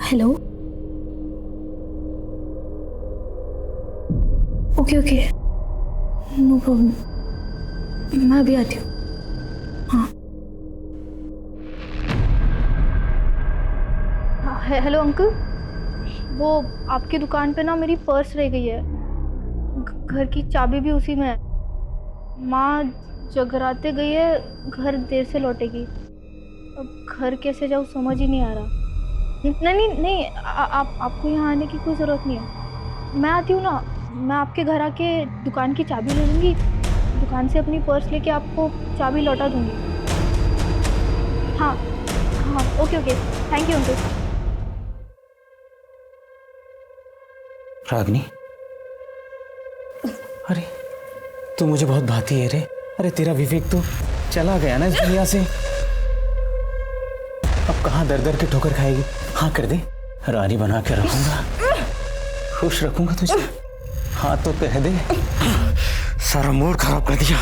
Hello, okay okay, no problem, मैं अभी आती हूँ। हाँ, हेलो अंकल, वो आपकी दुकान पे ना मेरी पर्स रह गई है, घर की चाबी भी उसी में है। माँ जगराते गई है, घर देर से लौटेगी। अब घर कैसे जाऊँ समझ ही नहीं आ रहा। नहीं नहीं नहीं, आपको यहाँ आने की कोई ज़रूरत नहीं है, मैं आती हूँ ना। मैं आपके घर आके दुकान की चाबी ले लूँगी, दुकान से अपनी पर्स लेके आपको चाबी लौटा दूँगी। हाँ हाँ, okay okay, thank you uncle. Ragini, अरे तू मुझे बहुत भाती है रे। अरे तेरा विवेक तो चला गया ना इस दुनिया से। अब कहाँ दर दर की ठोकर खाएगी। हाँ कर दे, रानी बना के रखूंगा, खुश रखूंगा तुझे। हाँ तो कह दे, सारा मूड खराब कर दिया।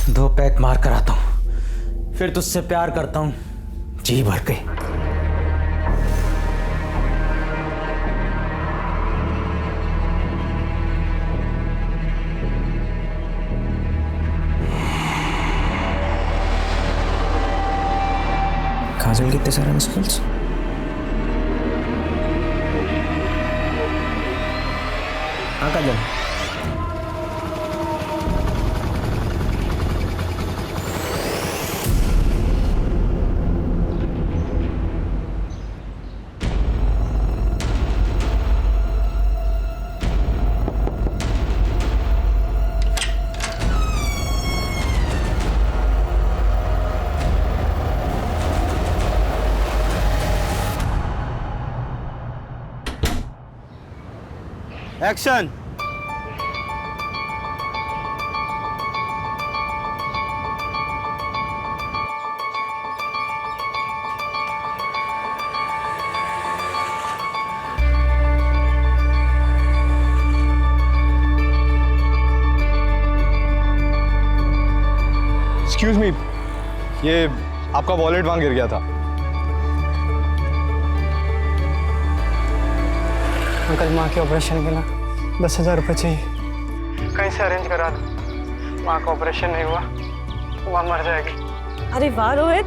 दो पैक मार कर आता हूं, फिर तुझसे प्यार करता हूं जी भर के। काजल कितने सारे मिसकॉल्स। हाँ काजल, एक्शन। एक्सक्यूज मी, ये आपका वॉलेट वहां गिर गया था। अंकल, माँ के ऑपरेशन के ना 10,000 रुपये चाहिए, कहीं से अरेंज करा दो। माँ का ऑपरेशन नहीं हुआ, माँ मर जाएगी। अरे वाह रोहित,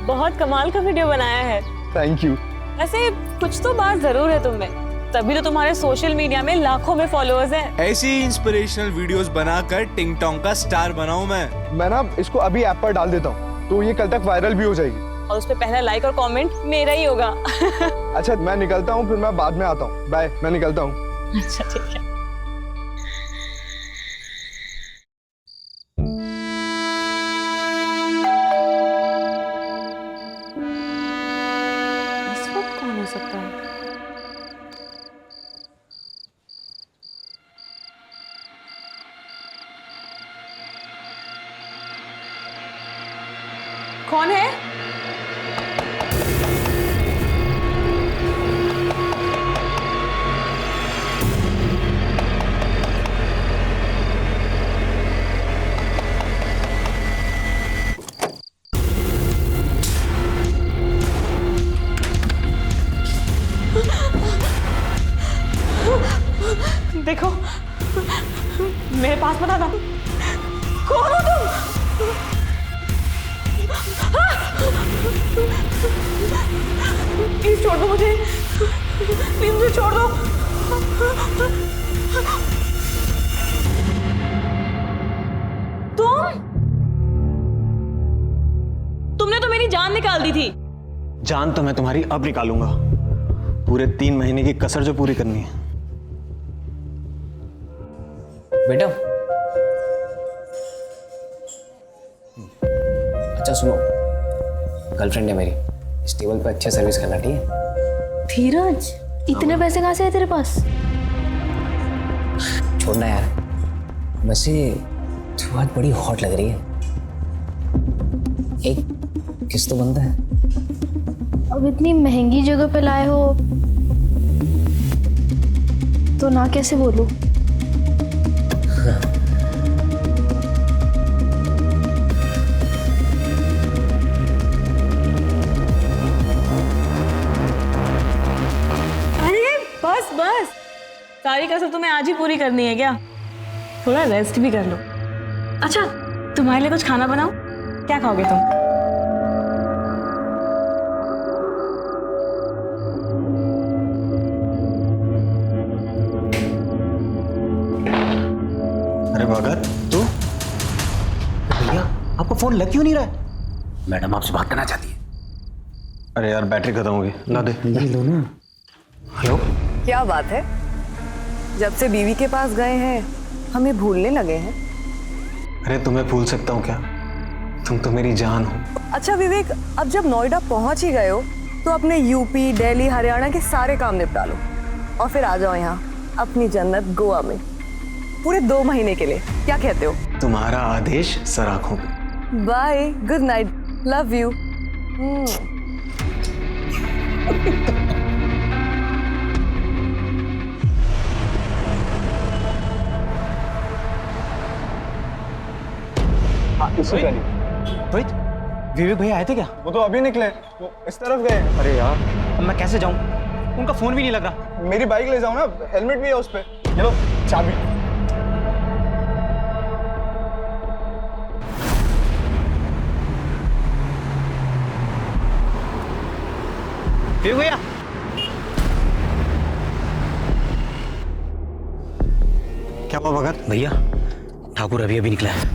बहुत कमाल का वीडियो बनाया है। Thank you. वैसे कुछ तो बात जरूर है तुम में, तभी तो तुम्हारे सोशल मीडिया में लाखों में फॉलोअर्स हैं। ऐसी इंस्पिरेशनल वीडियोस बनाकर टिंग टोंग का स्टार बनाऊं मैं ना इसको अभी ऐप पर डाल देता हूँ, तो ये कल तक वायरल भी हो जाएगी। और उस पे पहला लाइक और कमेंट मेरा ही होगा। अच्छा मैं निकलता हूँ, फिर मैं बाद में आता हूँ। बाय, मैं निकलता हूँ। अच्छा ठीक है। इस वक्त कौन हो सकता है? कौन है? देखो, मेरे पास मत आना। कौन हो तुम? प्लीज छोड़ दो मुझे, प्लीज मुझे छोड़ दो। तुमने तो मेरी जान निकाल दी थी। जान तो मैं तुम्हारी अब निकालूंगा, पूरे 3 महीने की कसर जो पूरी करनी है। बेटा, अच्छा सुनो, गर्लफ्रेंड है मेरी, इस टेबल पे अच्छे सर्विस करना, ठीक है? धीरज, इतने पैसे कहाँ से आए तेरे पास? छोड़ना यार, वैसे तू आज बड़ी हॉट लग रही है। एक किस तो बनता है। अब इतनी महंगी जगह पे लाए हो तो ना कैसे बोलूं। अरे बस बस, सारी कसर तुम्हें आज ही पूरी करनी है क्या? थोड़ा रेस्ट भी कर लो। अच्छा, तुम्हारे लिए कुछ खाना बनाऊं? क्या खाओगे तुम? अरे भगत तू, भैया आपका फोन लग क्यों नहीं रहा है? मैडम आपसे बात करना चाहती है। अरे यार बैटरी खत्म हो गई, ला दे। लो ना। हेलो, क्या बात है, जब से बीवी के पास गए हैं हमें भूलने लगे हैं। अरे तुम्हें भूल सकता हूँ क्या, तुम तो मेरी जान हो। अच्छा विवेक, अब जब नोएडा पहुंच ही गए हो तो अपने यूपी, दिल्ली, हरियाणा के सारे काम निपटा लो और फिर आ जाओ यहाँ अपनी जन्नत गोवा में पूरे 2 महीने के लिए। क्या कहते हो? तुम्हारा आदेश सर आंखों पे। Bye, good night, love you. Rohit, Vivek भैया आए थे क्या? वो तो अभी निकले, वो इस तरफ गए हैं। अरे यार अब मैं कैसे जाऊं, उनका फोन भी नहीं लग रहा। मेरी बाइक ले जाओ ना, हेलमेट भी है उस पे। ये लो चाबी। विवेक भैया, क्या हुआ भगत? भैया ठाकुर अभी अभी निकला है।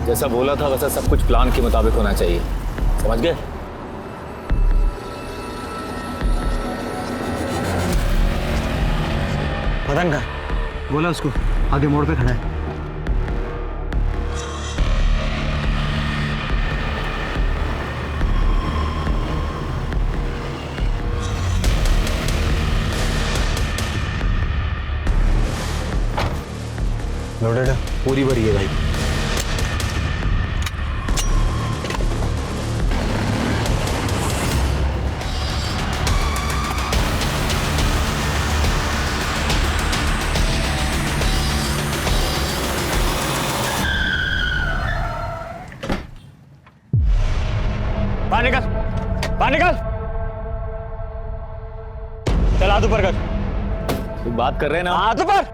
जैसा बोला था वैसा सब कुछ प्लान के मुताबिक होना चाहिए, समझ गए? मदन का बोला उसको आगे मोड़ पे खड़ा है। लोडेड है? पूरी भरी है भाई। बाहर निकल, बाहर निकल। चल हाथ ऊपर कर। तू बात कर रहे हैं ना, हाथ ऊपर।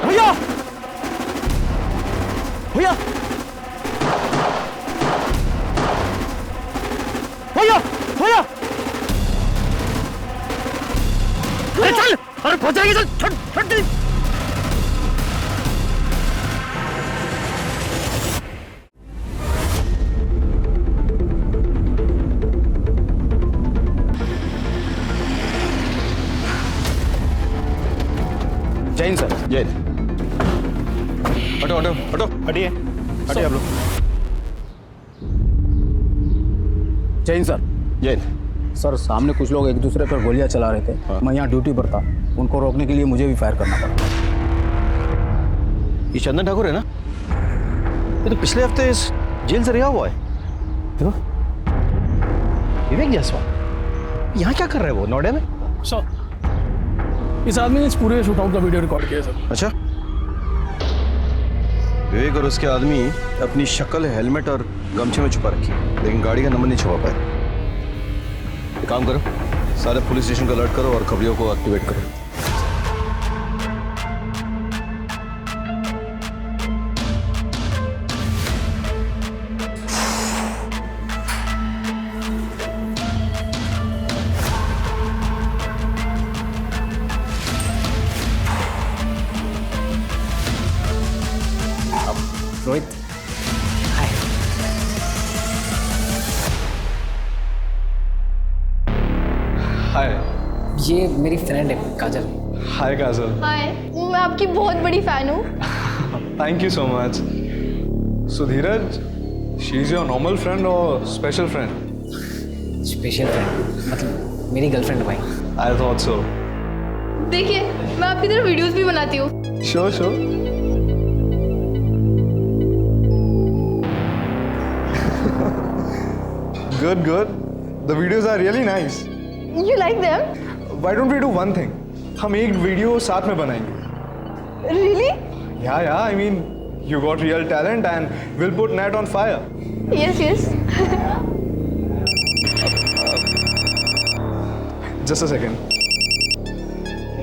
भैया, भैया, भैया, भैया, अरे चल, अरे पहुंच जाएगी, चल, छोड़ छोड़ दे। जैन सर। जैन, हटो हटो हटो, हटिए हटिए आप लोग। जैन सर। जैन सर, सामने कुछ लोग एक दूसरे पर गोलियां चला रहे थे। मैं यहाँ ड्यूटी पर था, उनको रोकने के लिए मुझे भी फायर करना पड़ा। ये चंदन ठाकुर है ना? ये तो पिछले हफ्ते इस जेल से रिहा हुआ है। देखो, विवेक जायसवाल यहाँ क्या कर रहे हैं वो नोएडा में? सर, इस आदमी ने इस पूरे शूटआउट का वीडियो रिकॉर्ड किया सर। अच्छा, विवेक और उसके आदमी अपनी शक्ल हेलमेट और गमछे में छुपा रखी, लेकिन गाड़ी का नंबर नहीं छुपा पाए। एक काम करो, सारे पुलिस स्टेशन को अलर्ट करो और खबरियों को एक्टिवेट करो। रोहित, हाय। ये मेरी फ्रेंड है काजल। हाय काजल। हाय, मैं आपकी बहुत बड़ी फैन हूँ। Thank you so much. So Dheeraj, she is your normal friend और स्पेशल फ्रेंड? स्पेशल फ्रेंड मतलब मेरी गर्लफ्रेंड भाई। I thought so. देखिए मैं आपकी तरह वीडियोस भी बनाती हूँ। Sure sure. Good, good. The videos are really nice. You like them? Why don't we do one thing? हम एक वीडियो साथ में बनाएंगे. Really? Yeah. I mean, you got real talent, and we'll put net on fire. Yes. Just a second.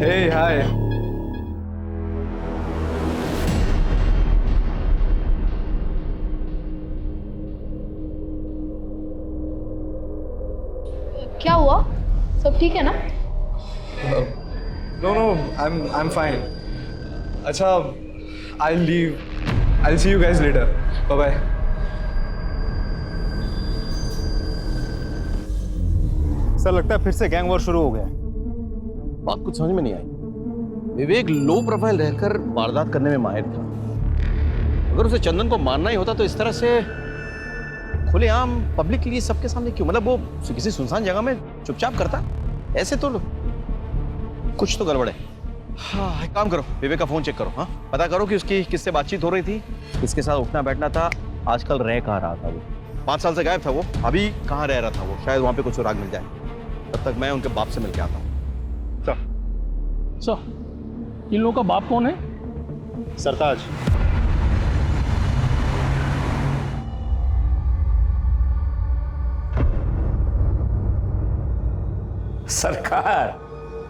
Hey, hi. क्या हुआ? सब ठीक है ना? No, I'm fine. अच्छा, I'll leave. I'll see you guys later. Bye. Sir लगता है फिर से गैंग वॉर शुरू हो गया। बात कुछ समझ में नहीं आई। विवेक लो प्रोफाइल रहकर वारदात करने में माहिर था। अगर उसे चंदन को मारना ही होता तो इस तरह से खुलेआम पब्लिकली सबके सामने क्यों? मतलब वो किसी सुनसान जगह में चुपचाप करता। ऐसे तो कुछ तो गड़बड़ है। हाँ, एक काम करो, विवेक का फोन चेक करो। हाँ, पता करो कि उसकी किससे बातचीत हो रही थी, किसके साथ उठना बैठना था, आजकल रह कहाँ रहा था वो। 5 साल से गायब था वो, अभी कहाँ रह रहा था वो? शायद वहाँ पे कुछ सुराग मिल जाए। तब तक मैं उनके बाप से मिल के आता हूँ। सर, इन लोगों का बाप कौन है? सरताज। सरकार,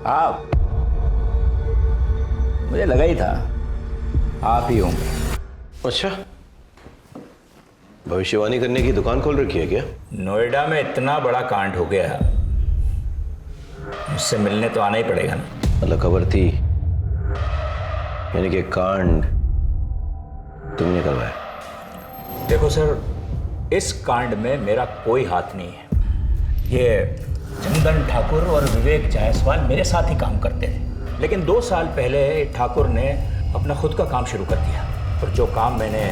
आप? मुझे लगा ही था आप ही होंगे। अच्छा, भविष्यवाणी करने की दुकान खोल रखी है क्या? नोएडा में इतना बड़ा कांड हो गया, मुझसे मिलने तो आना ही पड़ेगा ना। मतलब खबर थी, यानी कि कांड तुमने करवाया? देखो सर, इस कांड में मेरा कोई हाथ नहीं है। ये चंदन ठाकुर और विवेक जायसवाल मेरे साथ ही काम करते थे, लेकिन 2 साल पहले ठाकुर ने अपना खुद का काम शुरू कर दिया और जो काम मैंने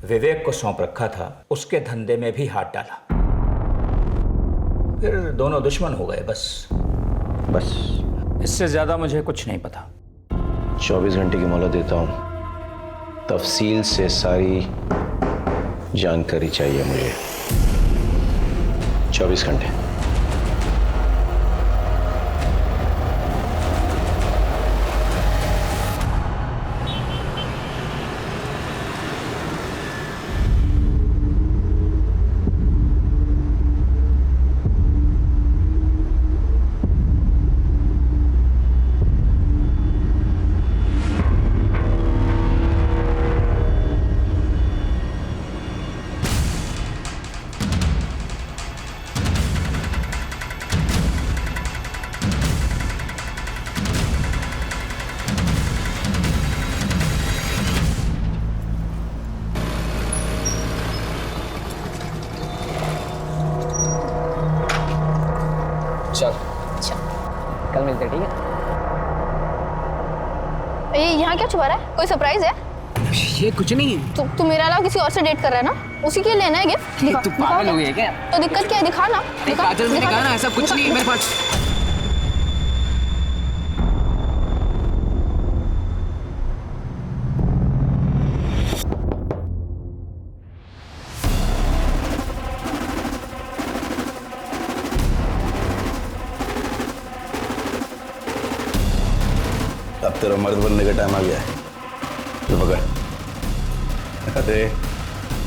विवेक को सौंप रखा था उसके धंधे में भी हाथ डाला। फिर दोनों दुश्मन हो गए। बस इससे ज्यादा मुझे कुछ नहीं पता। 24 घंटे की मोहलत देता हूं, तफसील से सारी जानकारी चाहिए मुझे। 24 घंटे। चल, कल मिलते हैं, ठीक है? ये यहाँ क्या छुपा रहा है? कोई सरप्राइज है? ये कुछ नहीं। तू मेरे अलावा किसी और से डेट कर रहा है ना? उसी के लिए लेना है गिफ्ट। दिखा, तू पागल हो गई है क्या? तो दिक्कत क्या है? दिखा ना। काजल, मैंने कहा ना ऐसा कुछ नहीं है मेरे पास। अब तेरा मर्द बनने का टाइम आ गया है। तो पकड़। अरे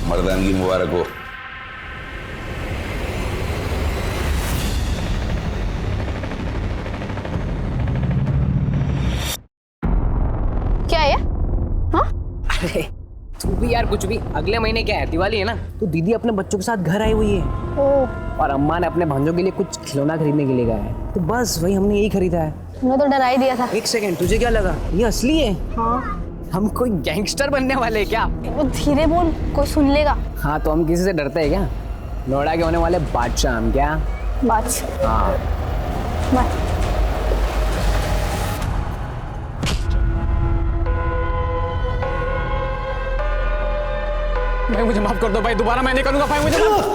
मर्दानगी मुबारक हो। क्या है? हाँ? अरे तू भी यार कुछ भी। अगले महीने क्या है, दिवाली है ना, तो दीदी अपने बच्चों के साथ घर आई हुई है। ओह। और अम्मा ने अपने भांजों के लिए कुछ खिलौना खरीदने के लिए कहा है, तो बस वही हमने यही खरीदा है। तुमने तो डरा ही दिया था। एक सेकंड, तुझे क्या लगा ये असली है? हाँ। हम कोई गैंगस्टर बनने वाले हैं क्या? वो धीरे बोल, कोई सुन लेगा। हाँ, तो हम किसी से डरते हैं क्या? नोएडा के होने वाले बादशाह हम क्या? बादशाह। हाँ। बाय। भाई मुझे माफ कर दो भाई, दोबारा मैं नहीं करूंगा भाई, मुझे माफ।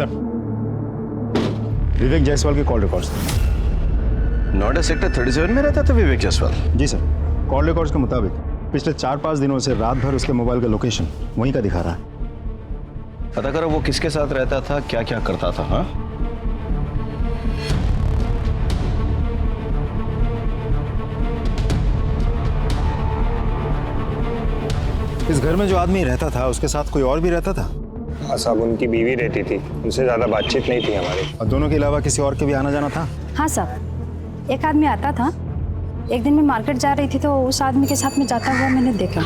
सर, विवेक जायसवाल के कॉल रिकॉर्ड्स। नोएडा सेक्टर 37 में रहता था विवेक जायसवाल? जी सर, कॉल रिकॉर्ड्स के मुताबिक पिछले 4-5 दिनों से रात भर उसके मोबाइल का लोकेशन वहीं का दिखा रहा है। पता करो वो किसके साथ रहता था, क्या क्या करता था। हाँ, इस घर में जो आदमी रहता था उसके साथ कोई और भी रहता था? हाँ साहब, उनकी बीवी रहती थी, उनसे ज़्यादा बातचीत नहीं थी हमारी। और दोनों के अलावा किसी और के भी आना जाना था? हाँ साहब, एक आदमी आता था। एक दिन मैं मार्केट जा रही थी तो उस आदमी के साथ में जाता हुआ मैंने देखा।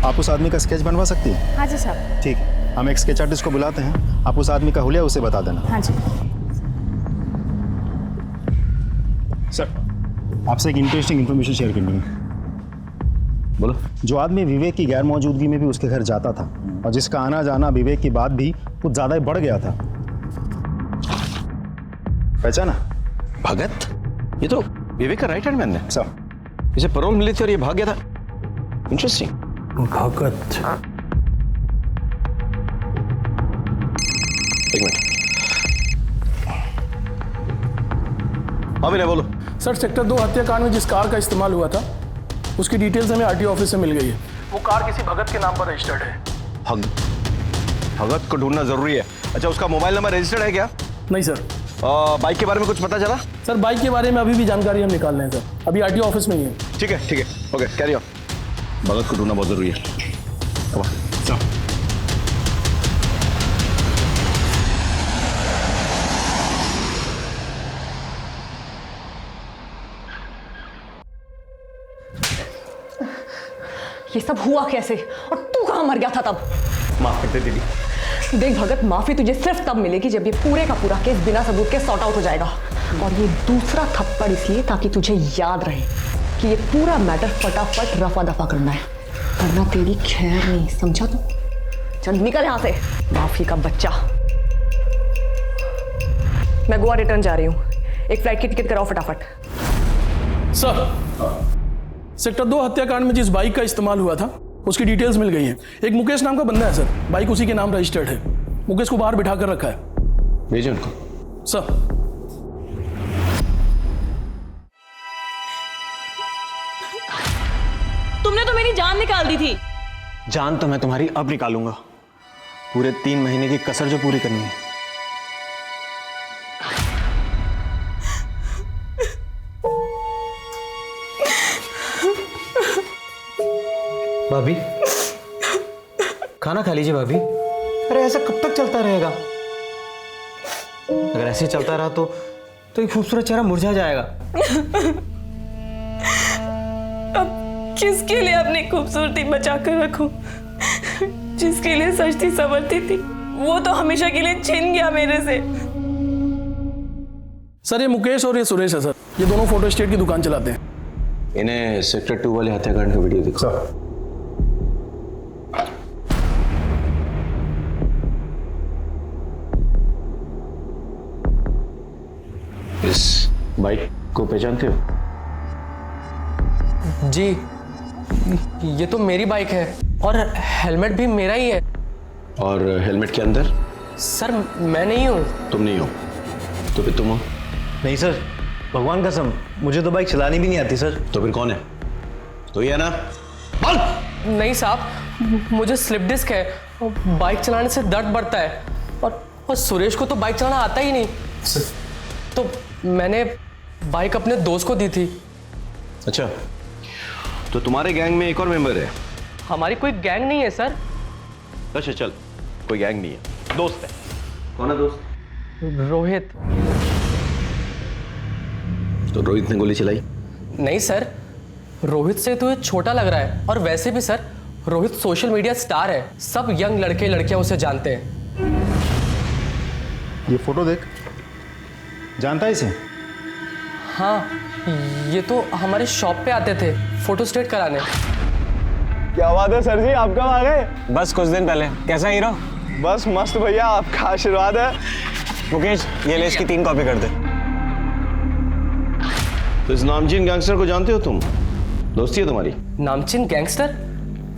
आप उस आदमी का स्केच बनवा सकती हैं? हाँ जी साहब। ठीक है, हम एक स्केच आर्टिस्ट को बुलाते हैं, आप उस आदमी का हुलिया उसे बता देना। हाँ जी सर, आपसे एक इंटरेस्टिंग इन्फॉर्मेशन शेयर करनी है। बोलो। जो आदमी विवेक की गैर मौजूदगी में भी उसके घर जाता था और जिसका आना जाना विवेक की बात भी कुछ ज्यादा ही बढ़ गया था, पहचाना? भगत? ये तो विवेक का राइट हैंड मैन है। सर, इसे पैरोल मिली थी और ये भाग गया था। इंटरेस्टिंग। भगत। एक मिनट। हाँ विनय बोलो। सर, सेक्टर 2 हत्याकांड में जिस कार का इस्तेमाल हुआ था उसकी डिटेल्स हमें आरटीओ ऑफिस से मिल गई है। वो कार किसी भगत के नाम पर रजिस्टर्ड है। भगत को ढूंढना जरूरी है। अच्छा, उसका मोबाइल नंबर रजिस्टर्ड है क्या? नहीं सर। बाइक के बारे में कुछ पता चला? सर, बाइक के बारे में अभी भी जानकारी हम निकाल रहे हैं सर, अभी आरटीओ ऑफिस में ही है। ठीक है, ठीक है, ओके, कैरी ऑन। भगत को ढूंढना बहुत जरूरी है। ये सब हुआ कैसे और तू कहां मर गया था तब? माफ करते दीदी। देख भगत, माफी तुझे सिर्फ तब मिलेगी जब ये पूरे का पूरा केस बिना सबूत के सॉर्ट आउट हो जाएगा। और ये दूसरा थप्पड़ इसलिए ताकि तुझे याद रहे कि ये पूरा मैटर फटाफट रफा दफा करना है, वरना तेरी खैर नहीं, समझा तू? चल निकल यहां से, माफी का बच्चा। मैं गोवा रिटर्न जा रही हूँ, एक फ्लाइट की टिकट कराओ फटाफट। सर, सेक्टर 2 हत्याकांड में जिस बाइक का इस्तेमाल हुआ था उसकी डिटेल्स मिल गई हैं। एक मुकेश नाम का बंदा है सर, बाइक उसी के नाम रजिस्टर्ड है। मुकेश को बाहर बिठा कर रखा है। भेजो उनको। सर। तुमने तो मेरी जान निकाल दी थी। जान तो मैं तुम्हारी अब निकालूंगा, पूरे 3 महीने की कसर जो पूरी करनी है। भाभी, खाना खा लीजिए भाभी। अरे ऐसा कब तक चलता रहेगा? अगर ऐसे चलता रहा तो ये खूबसूरत चेहरा मुरझा जाएगा। अब किसके लिए अपनी खूबसूरती बचा कर रखूं? जिसके लिए सजती संवरती थी वो तो हमेशा के लिए छिन गया मेरे से। सर, ये मुकेश और ये सुरेश है सर, ये दोनों फोटो स्टेट की दुकान चलाते हैं। इन्हें सेक्टर 2 वाले हत्याकांड का वीडियो दिखा। इस बाइक को पहचानते हो? जी, ये तो मेरी बाइक है और हेलमेट भी मेरा ही है। और हेलमेट के अंदर? सर, मैं नहीं हूँ। तुम नहीं हो तो फिर तुम हो? नहीं सर, भगवान कसम, मुझे तो बाइक चलानी भी नहीं आती सर। तो फिर कौन है? तो ये है ना? नहीं साहब, मुझे स्लिप डिस्क है, बाइक चलाने से दर्द बढ़ता है और सुरेश को तो बाइक चलाना आता ही नहीं। तो मैंने बाइक अपने दोस्त को दी थी। अच्छा, तो तुम्हारे गैंग में एक और मेंबर है? हमारी कोई गैंग नहीं है सर। अच्छा चल, कोई गैंग नहीं है, दोस्त है। कौन है दोस्त? रोहित। तो रोहित ने गोली चलाई? नहीं सर, रोहित से तो ये छोटा लग रहा है और वैसे भी sir Rohit social media star है, सब यंग लड़के लड़कियां उसे जानते हैं। ये फोटो देख, जानता है इसे? हाँ, ये तो हमारे शॉप पे आते थे फोटो स्टेट कराने। क्या बात है सर जी, आप कब आ गए? बस कुछ दिन पहले। कैसा हीरो? बस मस्त भैया, आपका आशीर्वाद है। मुकेश, ये ले इसकी 3 कॉपी कर दे। तो इस नामचीन गैंगस्टर को जानते हो तुम? दोस्ती है तुम्हारी? नामचीन गैंगस्टर?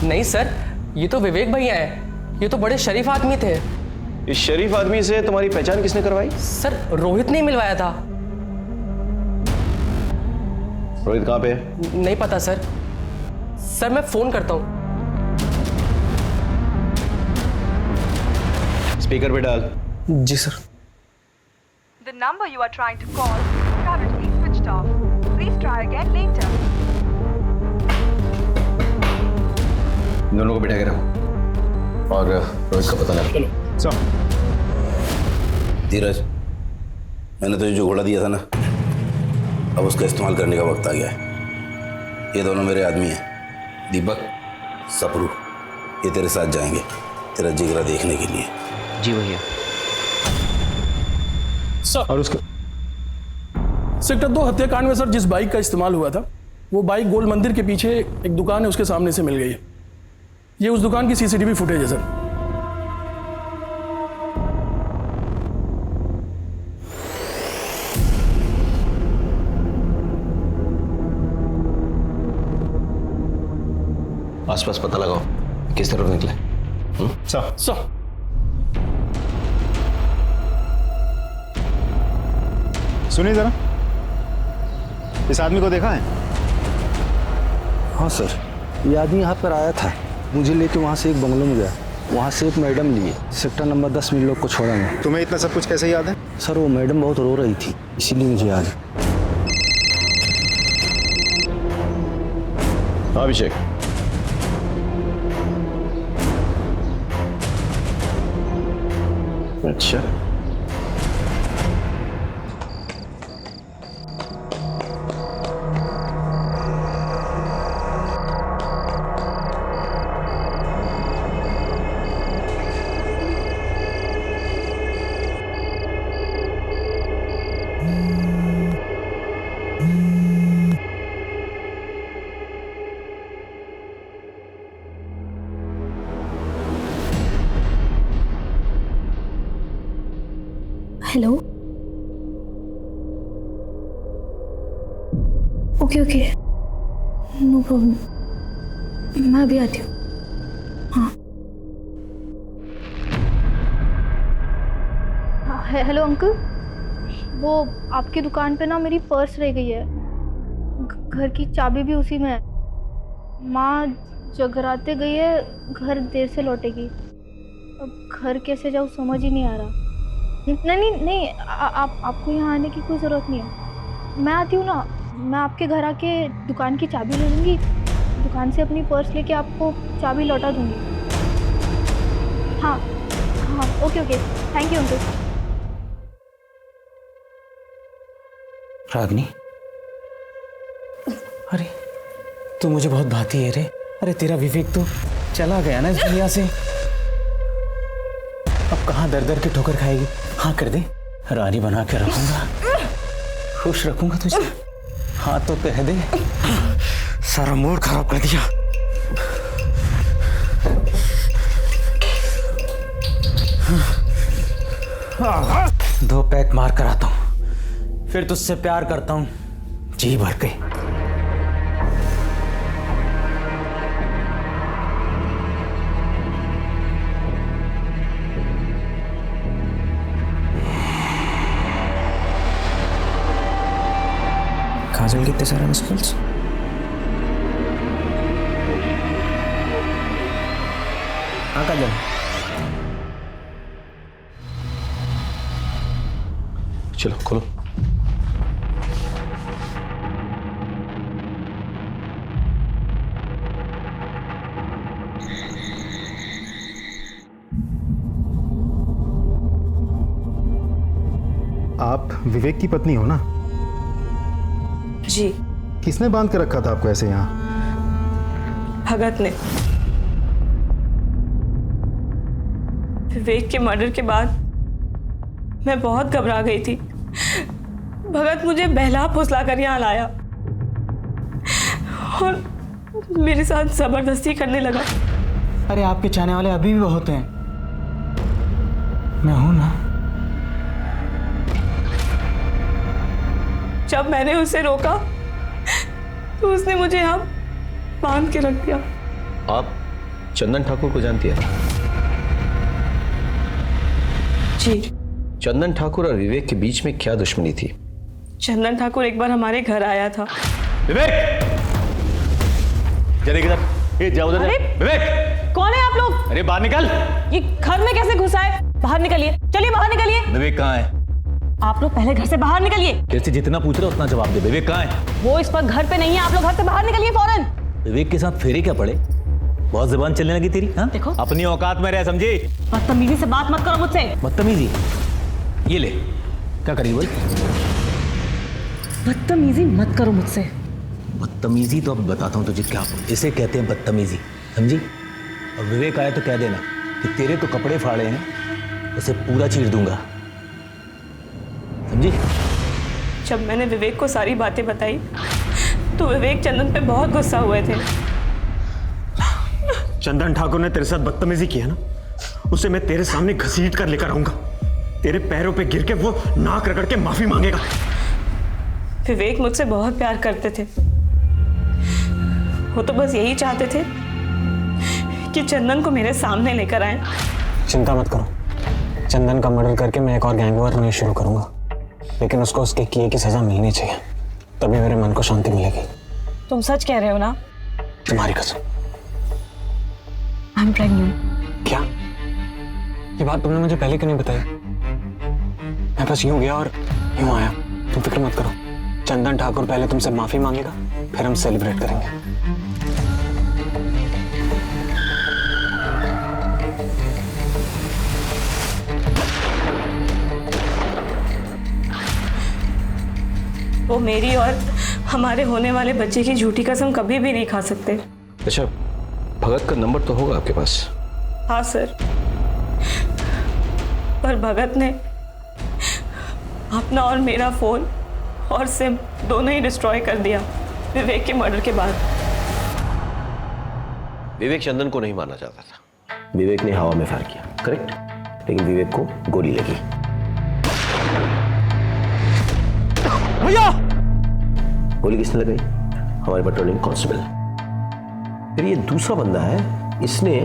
नहीं सर, ये तो विवेक भैया है। ये तो बड़े शरीफ आदमी थे। इस शरीफ आदमी से तुम्हारी पहचान किसने करवाई? सर रोहित ने मिलवाया था। रोहित कहाँ पे है? नहीं पता सर। सर मैं फोन करता हूँ। स्पीकर पे डाल। जी sir. The number you are trying to call is currently switched off. Please try again later. दोनों को बिठा के रखो और रोहित का पता लगा। चलो धीरज, मैंने तुझे जो घोड़ा दिया था ना, अब उसका इस्तेमाल करने का वक्त आ गया है। ये दोनों मेरे आदमी हैं, दीपक, सपरू। ये तेरे साथ जाएंगे तेरा जिगरा देखने के लिए। जी भैया। सर, और उसके सेक्टर 2 हत्याकांड में सर जिस बाइक का इस्तेमाल हुआ था, वो बाइक गोल मंदिर के पीछे एक दुकान है उसके सामने से मिल गई है। ये उस दुकान की सीसीटीवी फुटेज है सर। आसपास पता लगाओ किस तरफ निकले। सर सुनिए जरा, इस आदमी को देखा है? हाँ सर, ये आदमी यहाँ पर आया था, मुझे लेके वहाँ से एक बंगलों में गया, वहाँ से एक मैडम लिए, सेक्टर नंबर 10 में लोग को छोड़ा मैं। तुम्हें इतना सब कुछ कैसे याद है? सर वो मैडम बहुत रो रही थी, इसीलिए मुझे याद है। हाँ अभिषेक, अच्छा hello. Okay okay, no problem, मैं अभी आती हूँ। हाँ हेलो अंकल, वो आपकी दुकान पे ना मेरी पर्स रह गई है, घर की चाबी भी उसी में है। माँ जगराते गई है, घर देर से लौटेगी। अब घर कैसे जाऊँ समझ ही नहीं आ रहा। नहीं, आपको यहाँ आने की कोई ज़रूरत नहीं है। मैं आती हूँ ना, मैं आपके घर आके दुकान की चाबी ले लूँगी, दुकान से अपनी पर्स लेके आपको चाबी लौटा दूँगी। हाँ okay thank you uncle. Ragini, अरे तू मुझे बहुत भाती है रे। अरे तेरा विवेक तो चला गया ना इस दुनिया से, अब कहाँ दर दर की ठोकर खाएगी। हाँ कर दे, रानी बना के रखूंगा, खुश रखूंगा तुझे। हाँ तो कह दे, सारा मूड खराब कर दिया। दो पैक मार कर आता हूँ, फिर तुझसे प्यार करता हूँ जी भर के। काजल कितने सारे मिस कॉल्स? हाँ काजल, चलो खोलो। आप विवेक की पत्नी हो ना? जी। किसने बांध के रखा था आपको ऐसे यहाँ? भगत ने। विवेक के मर्डर के बाद मैं बहुत घबरा गई थी। भगत मुझे बहला फुसला कर यहाँ लाया और मेरे साथ जबरदस्ती करने लगा। अरे आपके चाहने वाले अभी भी बहुत हैं, मैं हूं ना। जब मैंने उसे रोका तो उसने मुझे यहाँ बांध के रख दिया। आप चंदन ठाकुर को जानती है? जी। चंदन ठाकुर और विवेक के बीच में क्या दुश्मनी थी? चंदन ठाकुर एक बार हमारे घर आया था। विवेक! जरा ये जाओ उधर। विवेक! कौन है आप लोग? अरे बाहर निकल। ये घर में कैसे घुसा है? बाहर निकलिए, चलिए बाहर निकलिए। विवेक कहाँ है? आप लोग पहले घर से बाहर निकलिए। तेरे से जितना पूछ रहा उतना जवाब दे। विवेक कहाँ है? वो इस वक्त घर पे नहीं है, आप लोग घर से बाहर निकलिए फौरन। विवेक के साथ फेरे क्या पड़े? बहुत जुबान चलने लगी तेरी। हाँ? देखो अपनी औकात में रह, समझी? बदतमीजी से बात मत करो मुझसे। बदतमीजी? ये ले, क्या करी बोल? बदतमीजी मत करो मुझसे। बदतमीजी तो अब बताता हूँ तुझे क्या, इसे कहते हैं बदतमीजी, समझी? और विवेक आया तो कह देना कि तेरे तो कपड़े फाड़े हैं, उसे पूरा चीर दूंगा, समझी? जब मैंने विवेक को सारी बातें बताई तो विवेक चंदन पे बहुत गुस्सा हुए थे। चंदन ठाकुर ने तेरे साथ बदतमीजी की है ना, उसे मैं तेरे सामने घसीट कर लेकर आऊंगा। तेरे पैरों पे गिर के वो नाक रगड़ के माफी मांगेगा। विवेक मुझसे बहुत प्यार करते थे। वो तो बस यही चाहते थे कि चंदन को मेरे सामने लेकर आए। चिंता मत करो, चंदन का मर्डर करके मैं एक और गैंग वॉर नहीं शुरू करूंगा, लेकिन उसको उसके किए की सजा मिलनी चाहिए, तभी मेरे मन को शांति मिलेगी। तुम सच कह रहे हो ना? तुम्हारी कसम। I am pregnant. क्या? ये बात तुमने मुझे पहले क्यों नहीं बताई? मैं बस यूं गया और यूं आया। तुम फिक्र मत करो, चंदन ठाकुर पहले तुमसे माफी मांगेगा, फिर हम सेलिब्रेट करेंगे। वो मेरी और हमारे होने वाले बच्चे की झूठी कसम कभी भी नहीं खा सकते। अच्छा, भगत का नंबर तो होगा आपके पास? हाँ सर, पर भगत ने अपना और मेरा फोन और सिम दोनों ही डिस्ट्रॉय कर दिया विवेक के मर्डर के बाद। विवेक चंदन को नहीं मारना चाहता था। विवेक ने हवा में फायर किया, करेक्ट? लेकिन विवेक को गोली लगी। भैया! गोली किसने लगाई? हमारे पेट्रोलिंग कांस्टेबल। फिर ये दूसरा बंदा है, इसने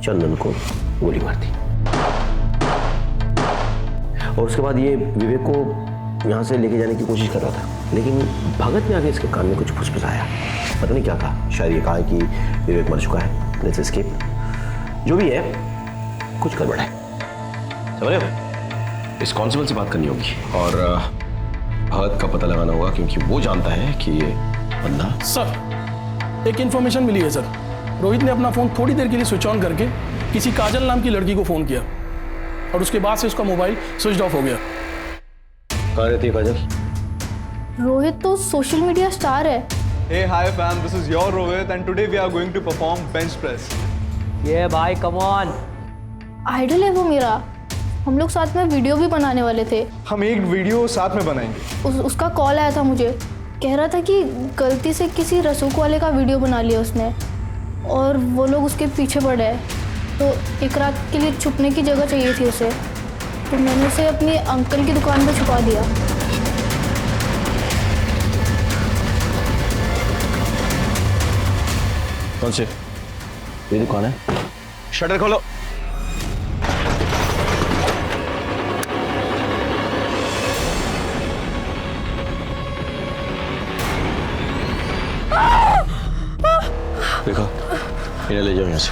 चंदन को गोली मार दी और उसके बाद ये विवेक को यहाँ से लेके जाने की कोशिश कर रहा था, लेकिन भगत ने आगे इसके कान में कुछ फुसफुसाया। पता नहीं क्या कहा, शायद ये कहा कि विवेक मर चुका है, लेट्स एस्केप। जो भी है, कुछ गड़बड़ है, समझ रहे हो? इस कांस्टेबल से बात करनी होगी और भगत का पता लगाना होगा, क्योंकि वो जानता है कि ये बंदा। सर, एक इंफॉर्मेशन मिली है सर। रोहित ने अपना फोन थोड़ी देर के लिए स्विच ऑन करके किसी काजल नाम की लड़की को फोन किया और उसके बाद से उसका मोबाइल स्विच ऑफ हो गया। कहाँ रहती है काजल? रोहित तो सोशल मीडिया स्टार है। Hey, hi fam, this is your Rohit and today we are going to perform bench press. ये भाई कम ऑन। आइडल है वो मेरा। हम लोग साथ में वीडियो भी बनाने वाले थे। हम एक वीडियो साथ में बनाएंगे। उसका कॉल आया था मुझे, कह रहा था कि गलती से किसी रसूख वाले का वीडियो बना लिया उसने और वो लोग उसके पीछे पड़े हैं, तो एक रात के लिए छुपने की जगह चाहिए थी उसे, तो मैंने उसे अपनी अंकल की दुकान पर छुपा दिया। कौन से? ये दुकान है? शटर खोलो। देखो, इन्हें ले जाओ यहाँ से।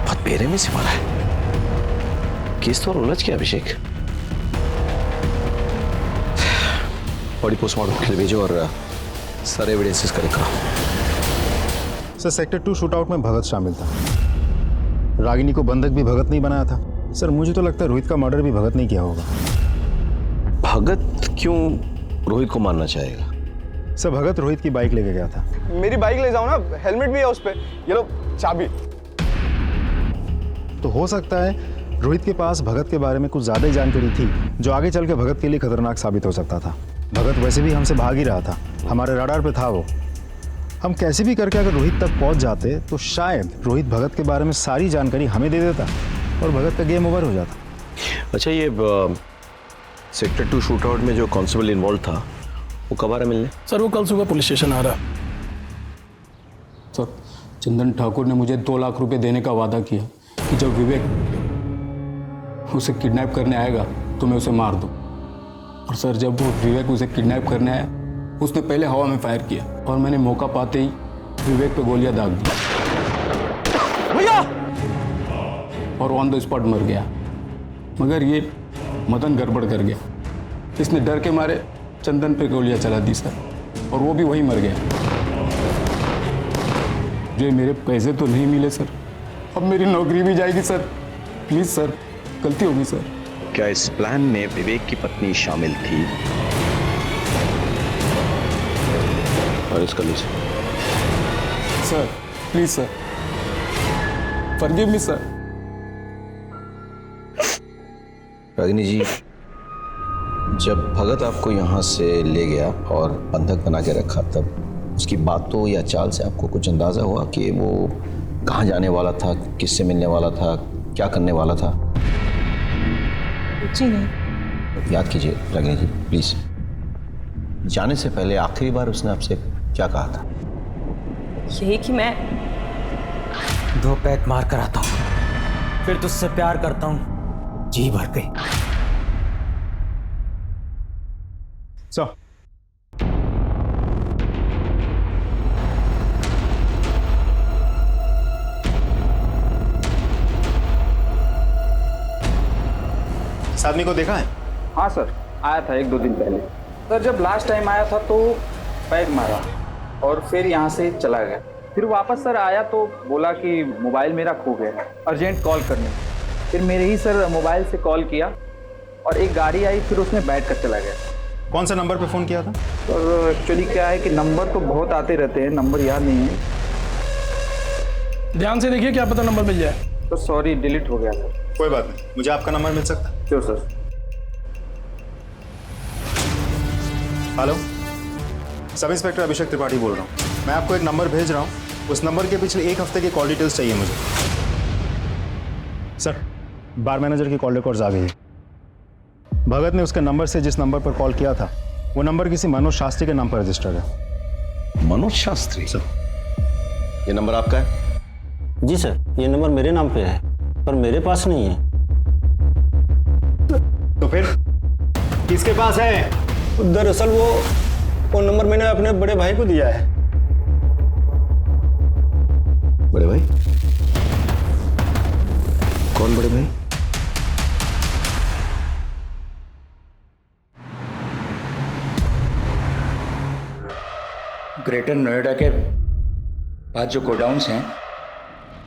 बहुत बेरे में से मारा है। केस तो और उलझ गया अभिषेक। बॉडी पोस्टमार्टम के लिए भेजो और सारे एविडेंसेस कलेक्ट करो। सर, सेक्टर 2 शूटआउट में भगत शामिल था। रागिनी को बंधक भी भगत नहीं बनाया था। सर, मुझे तो लगता है रोहित का मर्डर भी भगत नहीं किया होगा। भगत क्यों रोहित को मारना चाहेगा? सर, भगत रोहित की बाइक लेके गया था। मेरी बाइक ले जाओ ना, हेलमेट भी है उस पे। ये लो चाबी। तो हो सकता है रोहित के पास भगत के बारे में कुछ ज्यादा ही जानकारी थी, जो आगे चल के भगत के लिए खतरनाक साबित हो सकता था। भगत वैसे भी हमसे भाग ही रहा था, हमारे रडार पे था वो। हम कैसे भी करके अगर रोहित तक पहुंच जाते तो शायद रोहित भगत के बारे में सारी जानकारी हमें दे देता और भगत का गेम ओवर हो जाता। अच्छा, ये सेक्टर 2 शूटआउट में जो कांस्टेबल इन्वॉल्व था वो कब आ रहा मिलने? सर वो कल सुबह पुलिस स्टेशन आ रहा। सर चंदन ठाकुर ने मुझे 2 लाख रुपए देने का वादा किया कि जब विवेक उसे किडनैप करने आएगा तो मैं उसे मार दूं। और सर जब वो विवेक उसे किडनैप करने आया उसने पहले हवा में फायर किया और मैंने मौका पाते ही विवेक पे गोलियां दाग दी भैया, और ऑन द स्पॉट मर गया। मगर ये मदन गड़बड़ कर गया, इसने डर के मारे चंदन पे गोलियां चला दी सर, और वो भी वहीं मर गया। जो मेरे पैसे तो नहीं मिले सर, अब मेरी नौकरी भी जाएगी सर। प्लीज सर, गलती होगी सर। क्या इस प्लान में विवेक की पत्नी शामिल थी? और इसका लीजिए sir, please sir, forgive me sir. Ragini ji, जब भगत आपको यहाँ से ले गया और बंधक बना के रखा, तब उसकी बातों या चाल से आपको कुछ अंदाजा हुआ कि वो कहाँ जाने वाला था, किससे मिलने वाला था, क्या करने वाला था? जी नहीं। याद कीजिए रागिनी जी प्लीज। जाने से पहले आखिरी बार उसने आपसे क्या कहा था? यही कि मैं 2 पैक मार कर आता हूँ, फिर तुझसे प्यार करता हूँ जी भर के। इस आदमी को देखा है? हाँ सर, आया था 1-2 दिन पहले। सर जब लास्ट टाइम आया था तो पैग मारा और फिर यहाँ से चला गया। फिर वापस सर आया तो बोला कि मोबाइल मेरा खो गया, अर्जेंट कॉल करने। फिर मेरे ही सर मोबाइल से कॉल किया और एक गाड़ी आई, फिर उसमें बैठ कर चला गया। कौन सा नंबर पे फ़ोन किया था? सर एक्चुअली क्या है कि नंबर तो बहुत आते रहते हैं, नंबर याद नहीं है। ध्यान से देखिए, क्या पता नंबर मिल जाए। तो सॉरी, डिलीट हो गया सर। कोई बात नहीं, मुझे आपका नंबर मिल सकता है? Sure sir. Hello, sub inspector Abhishek Tripathi बोल रहा हूँ। मैं आपको एक नंबर भेज रहा हूँ, उस नंबर के पिछले 1 हफ्ते की कॉल डिटेल्स चाहिए मुझे। सर, बार मैनेजर की कॉल रिकॉर्ड्स आ गई है। भगत ने उसके नंबर से जिस नंबर पर कॉल किया था, वो नंबर किसी मनोज शास्त्री के नाम पर रजिस्टर्ड है। मनोज शास्त्री? सर, ये नंबर आपका है? जी सर, ये नंबर मेरे नाम पे है, पर मेरे पास नहीं है। तो फिर किसके पास है? दरअसल वो फोन नंबर मैंने अपने बड़े भाई को दिया है। बड़े भाई? कौन बड़े भाई? ग्रेटर नोएडा के पास जो गोडाउन्स हैं,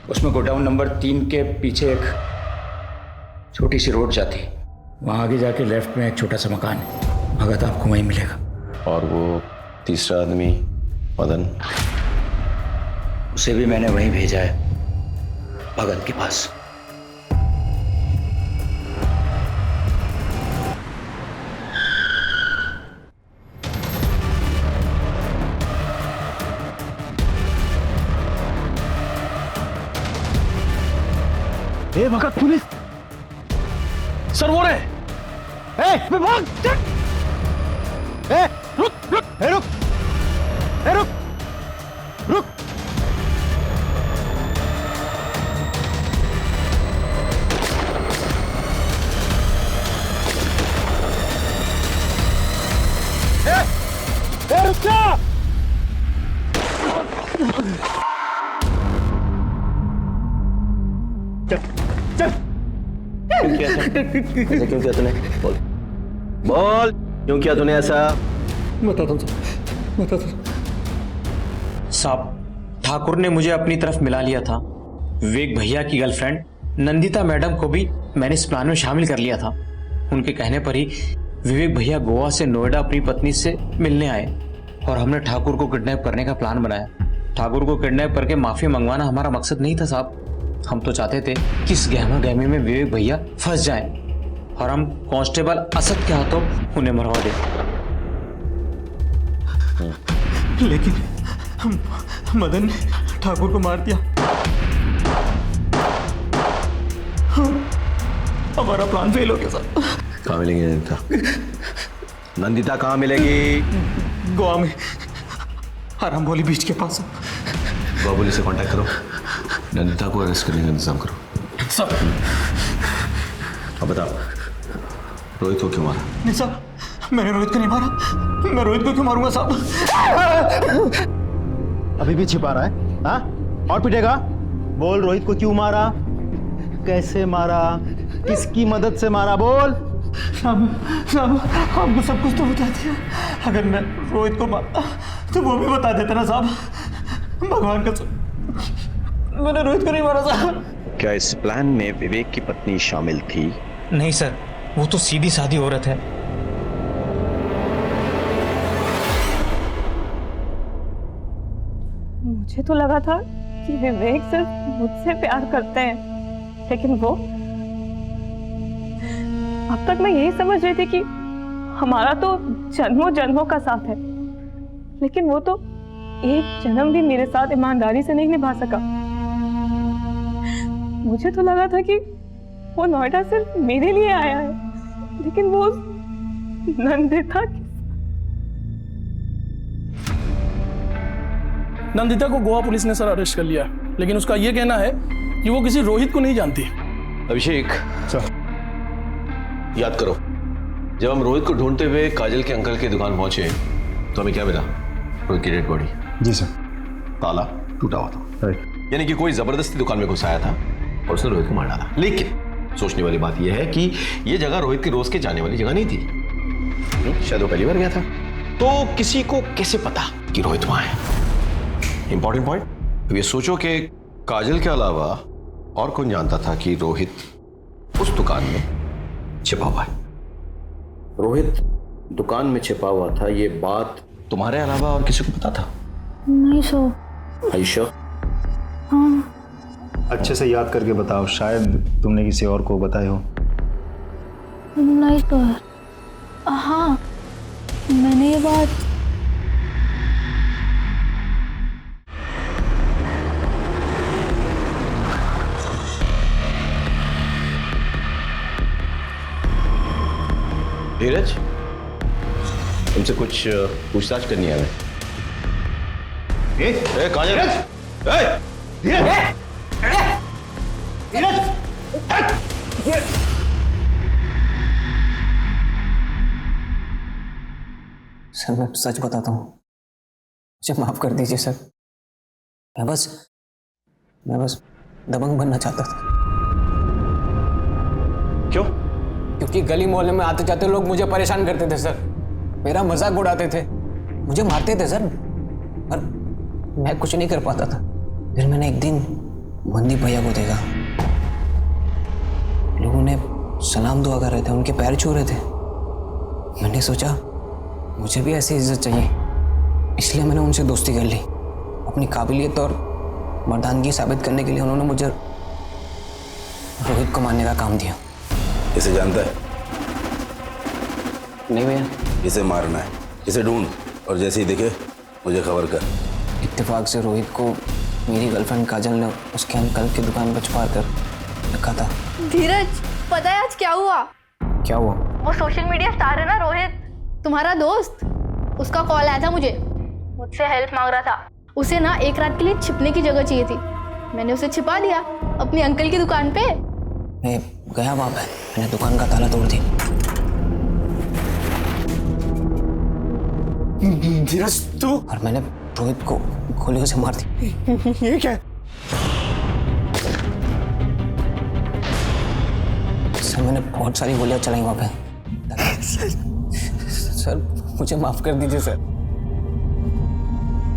उसमें गोडाउन नंबर 3 के पीछे एक छोटी सी रोड जाती है। वहाँ आगे जाके लेफ्ट में एक छोटा सा मकान है। भगत आपको वहीं मिलेगा। और वो तीसरा आदमी मदन? उसे भी मैंने वहीं भेजा है, भगत के पास। ए भगत, पुलिस! सर वो रहे। भाग! रुक रुक रुक रुक रुक। रुक जा! चल क्यों किया तूने? बोल बोल, क्यों किया तूने ऐसा? बताता हूँ साहब। ठाकुर ने मुझे अपनी तरफ मिला लिया था। विवेक भैया की गर्लफ्रेंड नंदिता मैडम को भी मैंने इस प्लान में शामिल कर लिया था। उनके कहने पर ही विवेक भैया गोवा से नोएडा अपनी पत्नी से मिलने आए और हमने ठाकुर को किडनैप करने का प्लान बनाया। ठाकुर को किडनैप करके माफी मंगवाना हमारा मकसद नहीं था साहब। हम तो चाहते थे कि इस गहमा गहमी में विवेक भैया फंस जाएं और हम कांस्टेबल असद के हाथों उन्हें मरवा दें। लेकिन मदन ने ठाकुर को मार दिया। हमारा प्लान फेल हो गया साहब। कहाँ मिलेंगे नंदिता? नंदिता कहाँ मिलेगी? गोवा में आरामबोली बीच के पास। गोवा पुलिस से कांटेक्ट करो, नंदिता को अरेस्ट करने का इंतजाम करो। सर। अब बताओ, रोहित को क्यों मारा? नहीं साहब, मैंने रोहित को नहीं मारा। मैं रोहित को क्यों मारूंगा साहब? अभी भी छिपा रहा है? हाँ, और पिटेगा? बोल, रोहित को क्यों मारा, कैसे मारा, किसकी मदद से मारा, बोल। साहब आपको सब कुछ तो बता दिया। अगर मैं रोहित को मारता तो वो भी बता देता ना साहब। भगवान का मैंने रोहित को नहीं मारा साहब। क्या इस प्लान में विवेक की पत्नी शामिल थी? नहीं सर, वो तो सीधी सादी औरत है। मुझे तो लगा था कि विवेक सिर्फ मुझसे प्यार करते हैं, लेकिन वो अब तक मैं यही समझ रही थी कि हमारा तो जन्मों जन्मों का साथ है, लेकिन वो तो एक जन्म भी मेरे साथ ईमानदारी से नहीं निभा सका। मुझे तो लगा था कि वो नोएडा सिर्फ मेरे लिए आया है, लेकिन वो नंदिता नंदिता को गोवा पुलिस ने सर अरेस्ट कर लिया, लेकिन उसका यह कहना है कि वो किसी रोहित को नहीं जानती। अभिषेक सर, याद करो, जब हम रोहित को ढूंढते हुए काजल के अंकल की दुकान पहुंचे तो हमें क्या मिला? रोहित की डेड बॉडी। जी सर। ताला टूटा हुआ था, यानी कि कोई जबरदस्ती दुकान में घुसाया था और उसने रोहित को मार डाला। लेकिन सोचने वाली बात यह है कि यह जगह रोहित की रोज के जाने वाली जगह नहीं थी। शायद वो पहली बार गया था, तो किसी को कैसे पता कि रोहित वहां है? Important point. अब ये सोचो कि काजल के अलावा और कौन जानता था कि रोहित उस दुकान में छिपा हुआ है? रोहित दुकान में छिपा हुआ था, ये बात तुम्हारे अलावा और किसी को पता था? नहीं सर। आयशा? हाँ। अच्छे से याद करके बताओ, शायद तुमने किसी और को बताए हो। नहीं सर। हाँ, मैंने ये बात धीरज, तुमसे कुछ पूछताछ करनी है हमें। काजल, सर मैं सच बताता हूँ, मुझे माफ कर दीजिए सर। मैं बस दबंग बनना चाहता था। क्यों? क्योंकि गली मोहल्ले में आते जाते लोग मुझे परेशान करते थे सर, मेरा मजाक उड़ाते थे, मुझे मारते थे सर, पर मैं कुछ नहीं कर पाता था। फिर मैंने एक दिन मनदीप भैया को देखा, लोगों ने सलाम दुआ कर रहे थे, उनके पैर छू रहे थे। मैंने सोचा मुझे भी ऐसी इज्जत चाहिए, इसलिए मैंने उनसे दोस्ती कर ली। अपनी काबिलियत और मर्दानगी साबित करने के लिए उन्होंने मुझे रोहित को मारने का काम दिया। इसे जानता है? नहीं भैया। इसे मारना है, इसे ढूंढ और जैसे ही दिखे मुझे खबर कर। इत्तेफाक से रोहित को मेरी गर्लफ्रेंड काजल ने उसके अंकल की दुकान पर छुपा कर रखा था। धीरज, पता है आज क्या हुआ? क्या हुआ? वो सोशल मीडिया स्टार है ना रोहित, तुम्हारा दोस्त, उसका कॉल आया था मुझे, मुझसे हेल्प मांग रहा था। उसे ना एक रात के लिए छिपने की जगह चाहिए थी, मैंने उसे छिपा दिया अपनी अंकल की दुकान पे। मैं गया वहां पे, मैंने दुकान का ताला तोड़ दिया। धीरज तू? और मैंने रोहित को गोलियों से मार दी। ये क्या? सर मैंने बहुत सारी गोलियां चलाई वहां पे। सर मुझे माफ कर दीजिए सर,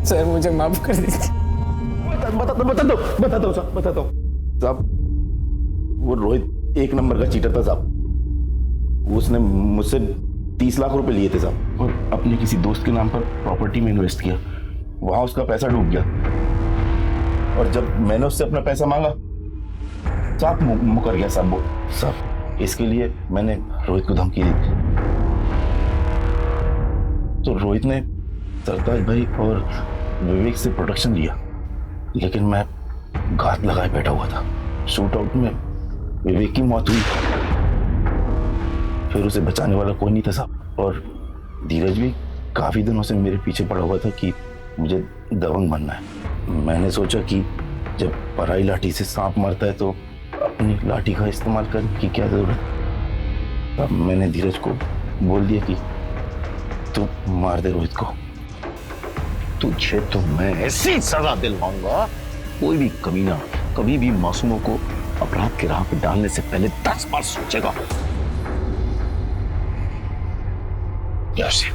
सर मुझे माफ कर दीजिए। बताता हूँ साहब, वो रोहित एक नंबर का चीटर था साहब। उसने मुझसे 30 लाख रुपए लिए थे साहब, और अपने किसी दोस्त के नाम पर प्रॉपर्टी में इन्वेस्ट किया। वहां उसका पैसा डूब गया, और जब मैंने उससे अपना पैसा मांगा साहब मुकर गया साहब। वो साहब इसके लिए मैंने रोहित को धमकी दी थी, तो रोहित ने सरताज भाई और विवेक से प्रोटेक्शन लिया, लेकिन मैं घात लगाए बैठा हुआ था। शूट आउट में विवेक की मौत हुई, फिर उसे बचाने वाला कोई नहीं था साहब, और धीरज भी काफी दिनों से मेरे पीछे पड़ा हुआ था कि मुझे दबंग बनना है। मैंने सोचा कि जब पराई लाठी से सांप मरता है तो अपनी लाठी का इस्तेमाल करने की क्या जरूरत। अब मैंने धीरज को बोल दिया कि तू मार दे रोहित को। तुझे तो मैं ऐसी सजा दिलवाऊंगा, कोई भी कमीना कभी भी मासूमों को अपराध की राह पर डालने से पहले 10 बार सोचेगा। जैसे